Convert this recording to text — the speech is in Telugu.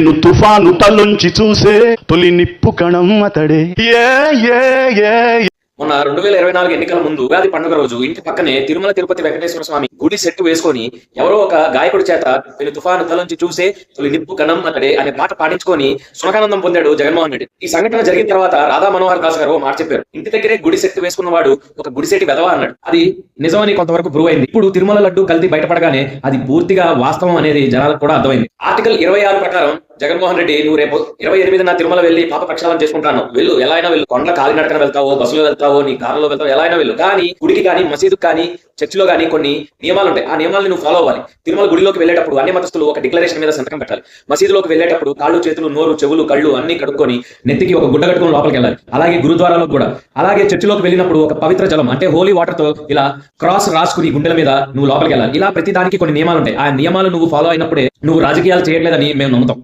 పెను తుఫాను తలొంచి చూసే తొలి నిప్పు కణం అతడే. మొన్న 2024 ఎన్నికల ముందు ఉగాది పండుగ రోజు ఇంటి పక్కనే తిరుమల తిరుపతి వెంకటేశ్వర స్వామి గుడి సెట్ వేసుకొని ఎవరో ఒక గాయకుడి చేత పెను తుఫాను తలంచి చూసే తొలి నిప్పు కణం అతడే అనే పాట పాడించుకొని సునకానందం పొందాడు జగన్మోహన్ రెడ్డి. ఈ సంఘటన జరిగిన తర్వాత రాధా మనోహర్ దాస్ గారు మాట చెప్పారు, ఇంటి దగ్గరే గుడి సెట్ వేసుకున్నవాడు ఒక గుడిసెట్టి వెధవా అన్నాడు. అది నిజమని కొంతవరకు ప్రూవ్ అయింది. ఇప్పుడు తిరుమల లడ్డు కల్తీ బయటపడగానే అది పూర్తిగా వాస్తవం అనేది జనాలకు కూడా అర్థమైంది. ఆర్టికల్ 26 ప్రకారం జగన్మోహన్ రెడ్డి, నువ్వు రేపు 28న తిరుమల వెళ్ళి పాప ప్రక్షాళన చేసుకుంటాను, వెళ్ళు, ఎలా అయినా వెళ్ళు, కొండల కాలినడకన వెళ్తావో, బస్సులో వెళ్తావో, నీ కారులో వెళ్తావో, ఎలా అయినా వెళ్ళు. కానీ గుడికి కానీ, మసీదుకి కానీ, చర్చిలో కానీ కొన్ని నియమాలు ఉంటాయి. ఆ నియమాలను నువ్వు ఫాలో అవ్వాలి. తిరుమల గుడిలోకి వెళ్ళేటప్పుడు అన్ని మతస్థులు ఒక డిక్లరేషన్ మీద సంతకం పెట్టాలి. మసీదులోకి వెళ్ళేటప్పుడు కాళ్ళు, చేతులు, నోరు, చెవులు, కళ్ళు అన్ని కడుక్కొని నెత్తికి ఒక గుడ్డ కట్టుకుని లోపలికి వెళ్ళాలి. అలాగే గురుద్వారాలో కూడా. అలాగే చర్చిలోకి వెళ్ళినప్పుడు ఒక పవిత్ర జలం అంటే హోలీ వాటర్ తో ఇలా క్రాస్ రాసుకుని గుండెల మీద నువ్వు లోపలికి వెళ్ళాలి. ఇలా ప్రతి దానికి కొన్ని నియమాలు ఉంటాయి. ఆ నియమాలు నువ్వు ఫాలో అయినప్పుడే నువ్వు రాజకీయాలు చేయట్లేదని మేము నమ్ముతాం.